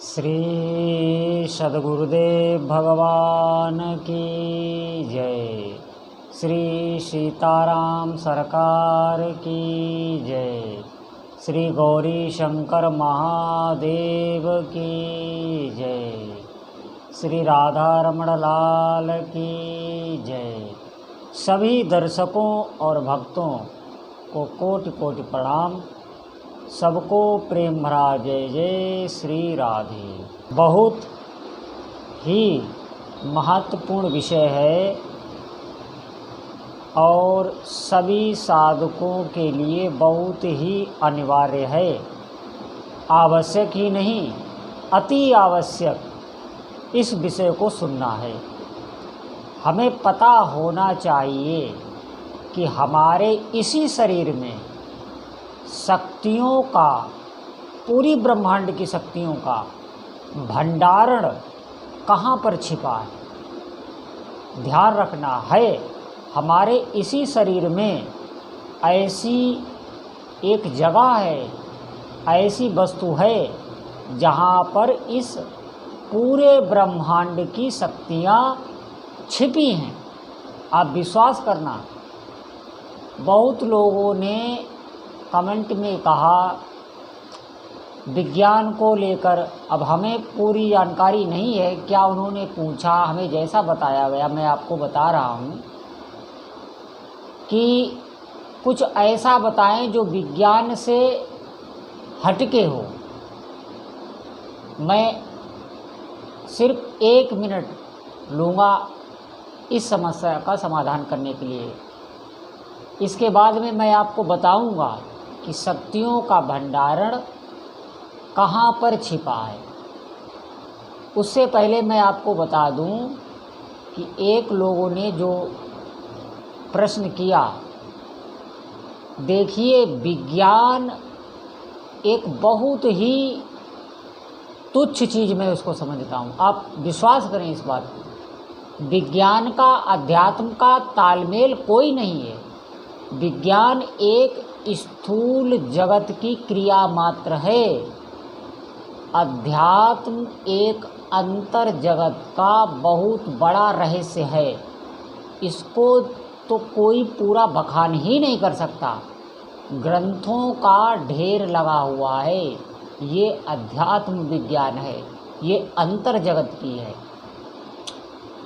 श्री सद्गुरुदेव भगवान की जय। श्री सीताराम सरकार की जय। श्री गौरी शंकर महादेव की जय। श्री राधा रमण लाल की जय। सभी दर्शकों और भक्तों को कोटि कोटि प्रणाम। सबको प्रेम भरा जय जय श्री राधे। बहुत ही महत्वपूर्ण विषय है और सभी साधकों के लिए बहुत ही अनिवार्य है। आवश्यक ही नहीं, अति आवश्यक इस विषय को सुनना है। हमें पता होना चाहिए कि हमारे इसी शरीर में शक्तियों का, पूरी ब्रह्मांड की शक्तियों का भंडारण कहाँ पर छिपा है। ध्यान रखना है, हमारे इसी शरीर में ऐसी एक जगह है, ऐसी वस्तु है जहाँ पर इस पूरे ब्रह्मांड की शक्तियाँ छिपी हैं। आप विश्वास करना, बहुत लोगों ने कमेंट में कहा विज्ञान को लेकर, अब हमें पूरी जानकारी नहीं है क्या उन्होंने पूछा, हमें जैसा बताया गया मैं आपको बता रहा हूँ कि कुछ ऐसा बताएं जो विज्ञान से हटके हो। मैं सिर्फ 1 मिनट लूँगा इस समस्या का समाधान करने के लिए। इसके बाद में मैं आपको बताऊंगा कि शक्तियों का भंडारण कहाँ पर छिपा है। उससे पहले मैं आपको बता दूं कि एक लोगों ने जो प्रश्न किया, देखिए विज्ञान एक बहुत ही तुच्छ चीज़ मैं उसको समझता हूँ। आप विश्वास करें इस बात को, विज्ञान का अध्यात्म का तालमेल कोई नहीं है। विज्ञान एक स्थूल जगत की क्रिया मात्र है। अध्यात्म एक अंतर जगत का बहुत बड़ा रहस्य है। इसको तो कोई पूरा बखान ही नहीं कर सकता। ग्रंथों का ढेर लगा हुआ है। ये अध्यात्म विज्ञान है, ये अंतर जगत की है।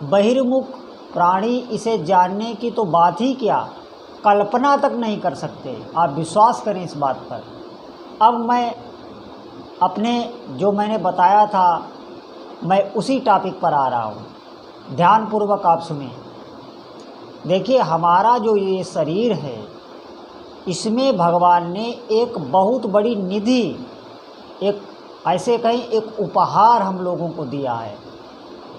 बहिर्मुख प्राणी इसे जानने की तो बात ही क्या, कल्पना तक नहीं कर सकते। आप विश्वास करें इस बात पर। अब मैं अपने जो मैंने बताया था, मैं उसी टॉपिक पर आ रहा हूँ। ध्यानपूर्वक आप सुने। देखिए हमारा जो ये शरीर है, इसमें भगवान ने एक बहुत बड़ी निधि, एक ऐसे कहीं एक उपहार हम लोगों को दिया है,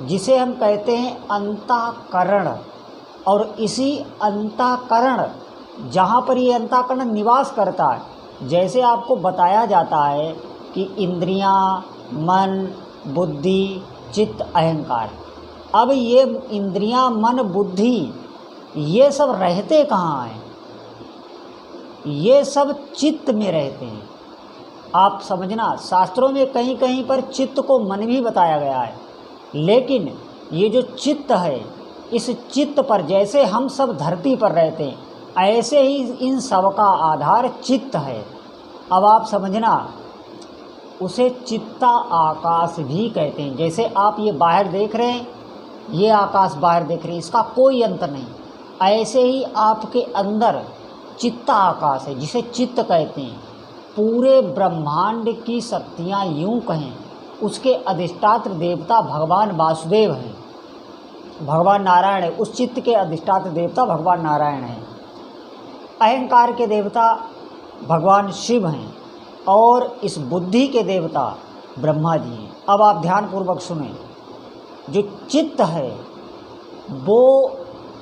जिसे हम कहते हैं अंतःकरण। और इसी अंतःकरण, जहाँ पर ये अंतःकरण निवास करता है, जैसे आपको बताया जाता है कि इंद्रियाँ, मन, बुद्धि, चित्त, अहंकार। अब ये इंद्रियाँ, मन, बुद्धि, ये सब रहते कहाँ हैं? ये सब चित्त में रहते हैं। आप समझना, शास्त्रों में कहीं कहीं पर चित्त को मन भी बताया गया है, लेकिन ये जो चित्त है, इस चित्त पर जैसे हम सब धरती पर रहते हैं, ऐसे ही इन सब का आधार चित्त है। अब आप समझना, उसे चित्ता आकाश भी कहते हैं। जैसे आप ये बाहर देख रहे हैं, ये आकाश बाहर देख रहे हैं, इसका कोई अंतर नहीं। ऐसे ही आपके अंदर चित्ता आकाश है, जिसे चित्त कहते हैं। पूरे ब्रह्मांड की शक्तियाँ यूँ कहें, उसके अधिष्ठात्र देवता भगवान वासुदेव हैं, भगवान नारायण है। उस चित्त के अधिष्ठात्र देवता भगवान नारायण हैं। अहंकार के देवता भगवान शिव हैं और इस बुद्धि के देवता ब्रह्मा जी हैं। अब आप ध्यानपूर्वक सुनें। जो चित्त है वो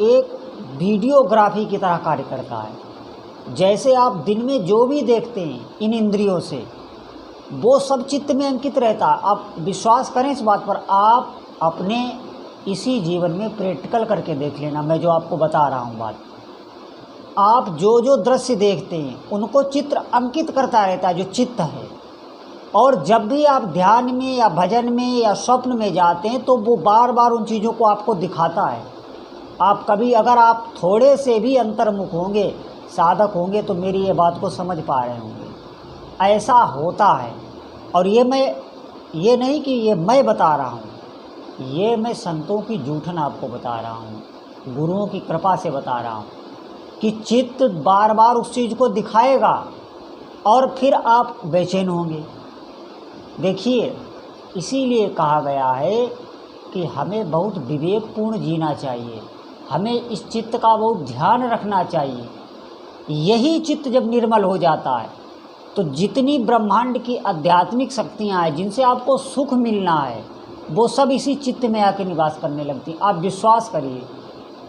एक वीडियोग्राफी की तरह कार्य करता है। जैसे आप दिन में जो भी देखते हैं इन इंद्रियों से, वो सब चित्त में अंकित रहता है। आप विश्वास करें इस बात पर। आप अपने इसी जीवन में प्रैक्टिकल करके देख लेना, मैं जो आपको बता रहा हूँ बात। आप जो जो दृश्य देखते हैं उनको चित्र अंकित करता रहता है, जो चित्त है। और जब भी आप ध्यान में या भजन में या स्वप्न में जाते हैं तो वो बार बार उन चीज़ों को आपको दिखाता है। आप कभी अगर आप थोड़े से भी अंतर्मुख होंगे, साधक होंगे, तो मेरी ये बात को समझ पा रहे होंगे। ऐसा होता है। और ये नहीं कि ये मैं बता रहा हूँ, ये मैं संतों की जूठन आपको बता रहा हूँ, गुरुओं की कृपा से बता रहा हूँ कि चित्त बार बार उस चीज़ को दिखाएगा और फिर आप बेचैन होंगे। देखिए, इसीलिए कहा गया है कि हमें बहुत विवेकपूर्ण जीना चाहिए, हमें इस चित्त का बहुत ध्यान रखना चाहिए। यही चित्त जब निर्मल हो जाता है तो जितनी ब्रह्मांड की आध्यात्मिक शक्तियाँ हैं जिनसे आपको सुख मिलना है, वो सब इसी चित्त में आके निवास करने लगती हैं। आप विश्वास करिए,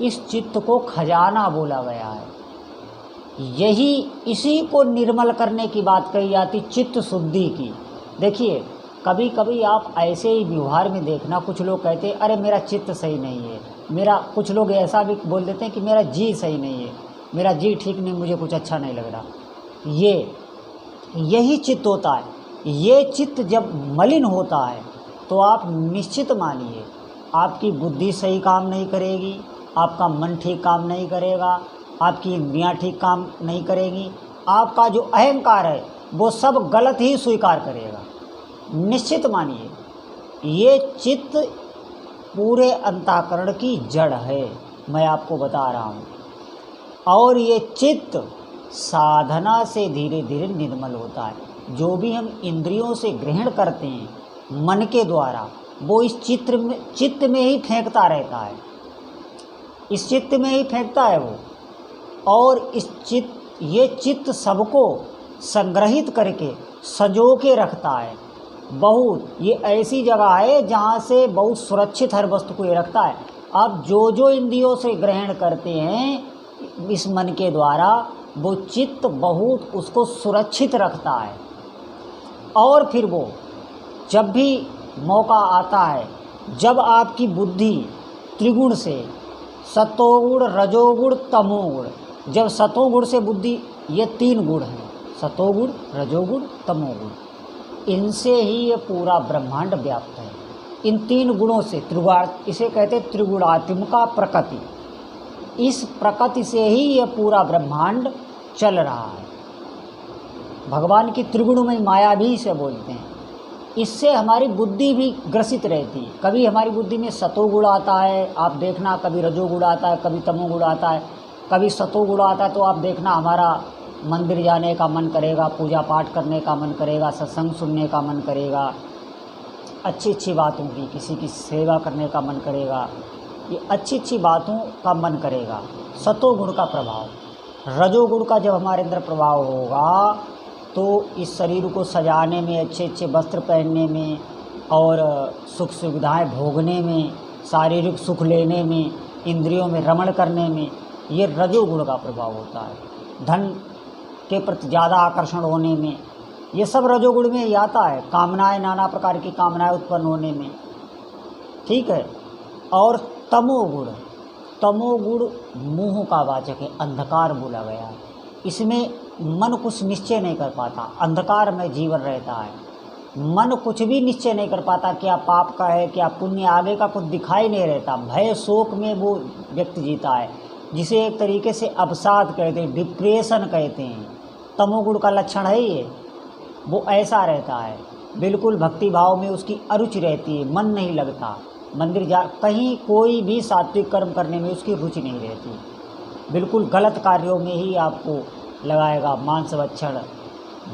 इस चित्त को खजाना बोला गया है। इसी को निर्मल करने की बात कही जाती, चित्त शुद्धि की। देखिए, कभी कभी आप ऐसे ही व्यवहार में देखना, कुछ लोग कहते हैं अरे मेरा चित्त सही नहीं है, कुछ लोग ऐसा भी बोल देते हैं कि मेरा जी सही नहीं है, मेरा जी ठीक नहीं, मुझे कुछ अच्छा नहीं लग रहा। यही चित्त होता है। ये चित्त जब मलिन होता है तो आप निश्चित मानिए आपकी बुद्धि सही काम नहीं करेगी, आपका मन ठीक काम नहीं करेगा, आपकी इंद्रियां ठीक काम नहीं करेगी, आपका जो अहंकार है वो सब गलत ही स्वीकार करेगा। निश्चित मानिए, ये चित्त पूरे अंतःकरण की जड़ है, मैं आपको बता रहा हूँ। और ये चित्त साधना से धीरे धीरे निर्मल होता है। जो भी हम इंद्रियों से ग्रहण करते हैं मन के द्वारा, वो इस चित्त में ही फेंकता रहता है, इस चित्त में ही फेंकता है वो। और ये चित्त सबको संग्रहित करके संजो के रखता है। ये ऐसी जगह है जहाँ से बहुत सुरक्षित हर वस्तु को ये रखता है। आप जो इंद्रियों से ग्रहण करते हैं इस मन के द्वारा, वो चित्त बहुत उसको सुरक्षित रखता है। और फिर वो जब भी मौका आता है, जब आपकी बुद्धि त्रिगुण से, सतोगुण, रजोगुण, तमोगुण, जब सतोगुण से बुद्धि, ये 3 गुण हैं, सतोगुण, रजोगुण, तमोगुण, इनसे ही ये पूरा ब्रह्मांड व्याप्त है। इन 3 गुणों से इसे कहते त्रिगुणात्मिका प्रकृति, इस प्रकृति से ही ये पूरा ब्रह्मांड चल रहा है। भगवान की त्रिगुणमयी माया भी इसे बोलते हैं। इससे हमारी बुद्धि भी ग्रसित रहती है। कभी हमारी बुद्धि में सतोगुण आता है, आप देखना, कभी रजोगुण आता है, कभी तमोगुण आता है, कभी सतोगुण आता है, तो आप देखना हमारा मंदिर जाने का मन करेगा, पूजा पाठ करने का मन करेगा, सत्संग सुनने का मन करेगा, अच्छी बातों की, किसी की सेवा करने का मन करेगा, ये अच्छी बातों का मन करेगा। सतोगुण का प्रभाव, रजोगुण का जब हमारे अंदर प्रभाव होगा तो इस शरीर को सजाने में, अच्छे वस्त्र पहनने में और सुख सुविधाएं भोगने में, शारीरिक सुख लेने में, इंद्रियों में रमण करने में, ये रजोगुण का प्रभाव होता है। धन के प्रति ज़्यादा आकर्षण होने में, ये सब रजोगुण में ही आता है। कामनाएं, नाना प्रकार की कामनाएं उत्पन्न होने में, ठीक है। और तमोगुण मोह का वाचक है, अंधकार बोला गया है। इसमें मन कुछ निश्चय नहीं कर पाता, अंधकार में जीवन रहता है। मन कुछ भी निश्चय नहीं कर पाता, क्या पाप का है, क्या पुण्य, आगे का कुछ दिखाई नहीं रहता। भय शोक में वो व्यक्ति जीता है, जिसे एक तरीके से अवसाद कहते हैं, डिप्रेशन कहते हैं। तमोगुण का लक्षण है ये, वो ऐसा रहता है। बिल्कुल भक्ति भाव में उसकी अरुचि रहती है, मन नहीं लगता, मंदिर कहीं कोई भी सात्विक कर्म करने में उसकी रुचि नहीं रहती, बिल्कुल गलत कार्यों में ही आपको लगाएगा। मांस भक्षण,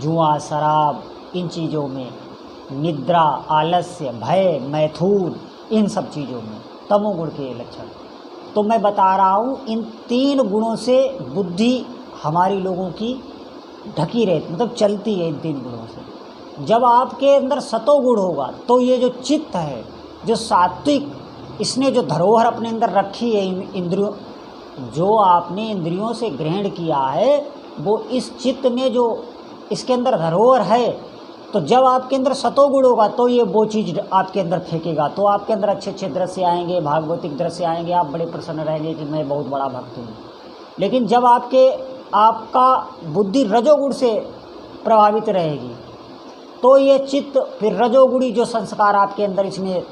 जुआ, शराब, इन चीज़ों में, निद्रा, आलस्य, भय, मैथुन, इन सब चीज़ों में तमोगुण के लक्षण। तो मैं बता रहा हूँ, इन 3 गुणों से बुद्धि हमारी लोगों की ढकी रहती, मतलब चलती है इन 3 गुणों से। जब आपके अंदर सतोगुण होगा तो ये जो चित्त है, जो सात्विक, इसने जो धरोहर अपने अंदर रखी है, इंद्रियों, जो आपने इंद्रियों से ग्रहण किया है, वो इस चित्त में जो इसके अंदर धरोहर है, तो जब आपके अंदर सतोगुण होगा तो ये वो चीज़ आपके अंदर फेंकेगा, तो आपके अंदर अच्छे दृश्य आएंगे, भागवतिक दृश्य आएंगे, आप बड़े प्रसन्न रहेंगे कि मैं बहुत बड़ा भक्त हूँ। लेकिन जब आपका बुद्धि रजोगुण से प्रभावित रहेगी तो ये चित्त फिर रजोगुणी जो संस्कार आपके अंदर इसने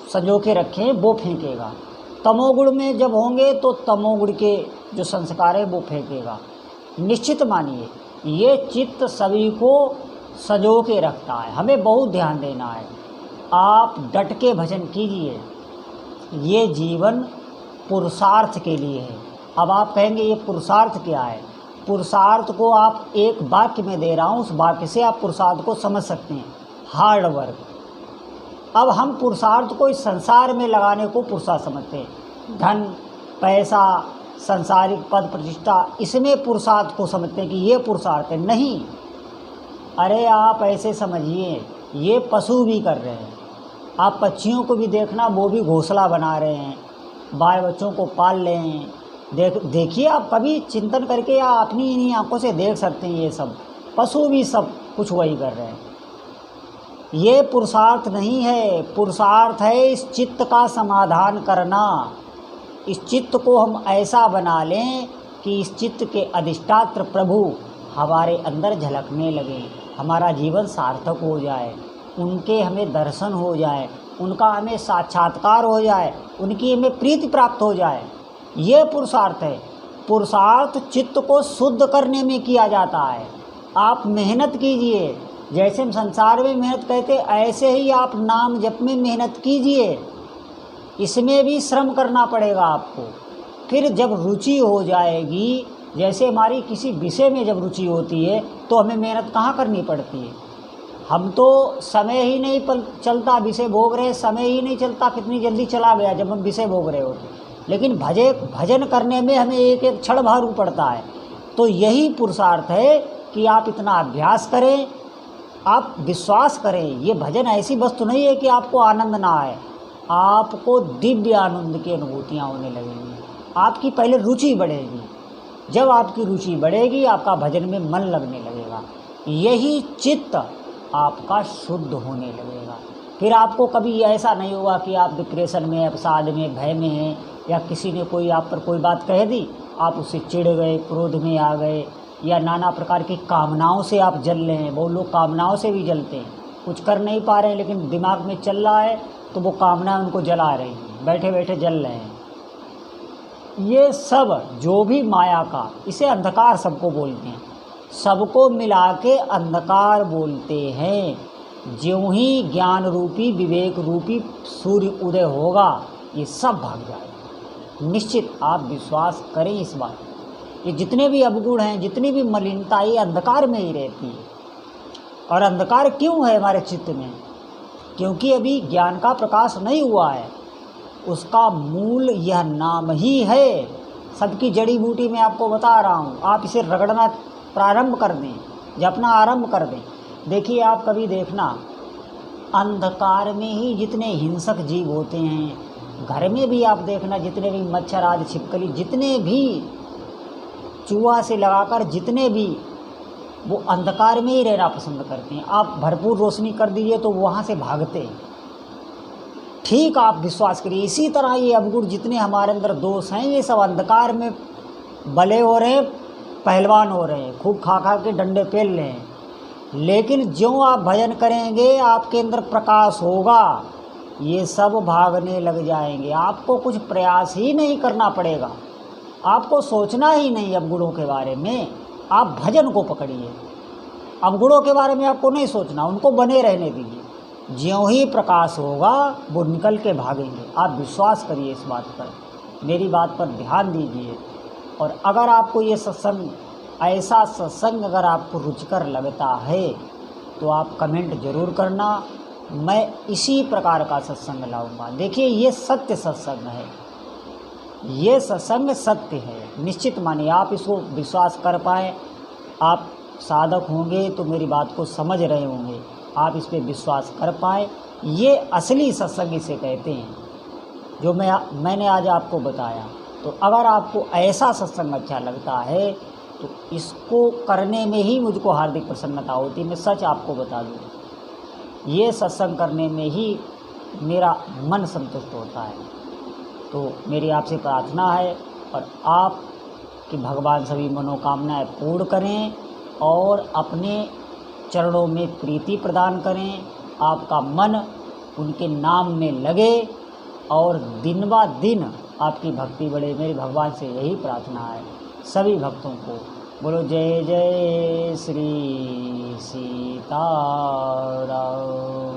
संजो के रखे हैं वो फेंकेगा। तमोगुण में जब होंगे तो तमोगुण के जो संस्कार है वो फेंकेगा। निश्चित मानिए ये चित्त सभी को संजो के रखता है, हमें बहुत ध्यान देना है। आप डट के भजन कीजिए, ये जीवन पुरुषार्थ के लिए है। अब आप कहेंगे ये पुरुषार्थ क्या है? पुरुषार्थ को आप एक वाक्य में दे रहा हूँ, उस वाक्य से आप पुरुषार्थ को समझ सकते हैं, हार्ड वर्क। अब हम पुरुषार्थ को इस संसार में लगाने को पुरुषार्थ समझते हैं। धन, पैसा, सांसारिक पद प्रतिष्ठा, इसमें पुरुषार्थ को समझते हैं कि ये पुरुषार्थ है। नहीं, अरे आप ऐसे समझिए, ये पशु भी कर रहे हैं। आप पक्षियों को भी देखना, वो भी घोंसला बना रहे हैं, बाल बच्चों को पाल रहे हैं। देखिए आप कभी चिंतन करके या अपनी इन्हीं आंखों से देख सकते हैं, ये सब पशु भी सब कुछ वही कर रहे हैं। ये पुरुषार्थ नहीं है, पुरुषार्थ है इस चित्त का समाधान करना। इस चित्त को हम ऐसा बना लें कि इस चित्त के अधिष्ठात्र प्रभु हमारे अंदर झलकने लगे, हमारा जीवन सार्थक हो जाए, उनके हमें दर्शन हो जाए, उनका हमें साक्षात्कार हो जाए, उनकी हमें प्रीति प्राप्त हो जाए। ये पुरुषार्थ है। पुरुषार्थ चित्त को शुद्ध करने में किया जाता है। आप मेहनत कीजिए, जैसे हम संसार में मेहनत करते ऐसे ही आप नाम जप में मेहनत कीजिए। इसमें भी श्रम करना पड़ेगा आपको। फिर जब रुचि हो जाएगी, जैसे हमारी किसी विषय में जब रुचि होती है तो हमें मेहनत कहाँ करनी पड़ती है। हम तो समय ही नहीं चलता, विषय भोग रहे, समय ही नहीं चलता, कितनी जल्दी चला गया जब हम विषय भोग रहे होते। लेकिन भजन करने में हमें एक एक क्षण भारू पड़ता है। तो यही पुरुषार्थ है कि आप इतना अभ्यास करें, आप विश्वास करें। ये भजन ऐसी वस्तु नहीं है कि आपको आनंद ना आए, आपको दिव्य आनंद की अनुभूतियाँ होने लगेंगी। आपकी पहले रुचि बढ़ेगी, जब आपकी रुचि बढ़ेगी आपका भजन में मन लगने लगेगा, यही चित्त आपका शुद्ध होने लगेगा। फिर आपको कभी ऐसा नहीं होगा कि आप डिप्रेशन में, अवसाद में, भय में हैं, या किसी ने कोई आप पर कोई बात कह दी, आप उससे चिढ़ गए, क्रोध में आ गए, या नाना प्रकार की कामनाओं से आप जल रहे हैं। वो लोग कामनाओं से भी जलते हैं, कुछ कर नहीं पा रहे हैं लेकिन दिमाग में चल रहा है तो वो कामना उनको जला रही है, बैठे बैठे जल रहे हैं। ये सब जो भी माया का, इसे अंधकार सबको बोलते हैं, सबको मिला के अंधकार बोलते हैं। ज्यों ही ज्ञान रूपी, विवेक रूपी सूर्य उदय होगा, ये सब भाग जाएगा। निश्चित आप विश्वास करें इस बात। ये जितने भी अवगुण हैं, जितनी भी मलिनता, ये अंधकार में ही रहती है। और अंधकार क्यों है हमारे चित्त में? क्योंकि अभी ज्ञान का प्रकाश नहीं हुआ है। उसका मूल यह नाम ही है। सबकी जड़ी बूटी मैं आपको बता रहा हूँ, आप इसे रगड़ना प्रारंभ कर दें, जपना आरंभ कर दें। देखिए आप कभी देखना, अंधकार में ही जितने हिंसक जीव होते हैं, घर में भी आप देखना जितने भी मच्छर आदि, छिपकली, जितने भी चूहा से लगाकर जितने भी, वो अंधकार में ही रहना पसंद करते हैं। आप भरपूर रोशनी कर दीजिए तो वहाँ से भागते हैं। ठीक आप विश्वास करिए, इसी तरह ये अवगुण जितने हमारे अंदर दोष हैं, ये सब अंधकार में बले हो रहे हैं, पहलवान हो रहे हैं, खूब खा खा के डंडे पेल रहे हैं। लेकिन जो आप भजन करेंगे, आपके अंदर प्रकाश होगा, ये सब भागने लग जाएंगे। आपको कुछ प्रयास ही नहीं करना पड़ेगा, आपको सोचना ही नहीं अवगुणों के बारे में। आप भजन को पकड़िए, अवगुणों के बारे में आपको नहीं सोचना, उनको बने रहने दीजिए। ज्यों ही प्रकाश होगा वो निकल के भागेंगे। आप विश्वास करिए इस बात पर, मेरी बात पर ध्यान दीजिए। और अगर आपको ये सत्संग, ऐसा सत्संग अगर आपको रुचिकर लगता है तो आप कमेंट ज़रूर करना, मैं इसी प्रकार का सत्संग लाऊंगा। देखिए ये सत्य सत्संग है, ये सत्संग सत्य है। निश्चित मानिए आप इसको विश्वास कर पाएँ, आप साधक होंगे तो मेरी बात को समझ रहे होंगे, आप इस पर विश्वास कर पाएँ। ये असली सत्संग इसे कहते हैं जो मैंने आज आपको बताया। तो अगर आपको ऐसा सत्संग अच्छा लगता है तो इसको करने में ही मुझको हार्दिक प्रसन्नता होती है। मैं सच आपको बता दूँ, ये सत्संग करने में ही मेरा मन संतुष्ट होता है। तो मेरी आपसे प्रार्थना है, और आप कि भगवान सभी मनोकामनाएं पूर्ण करें और अपने चरणों में प्रीति प्रदान करें, आपका मन उनके नाम में लगे और दिन ब दिन आपकी भक्ति बढ़े। मेरे भगवान से यही प्रार्थना है सभी भक्तों को। बोलो जय जय श्री सीताराम।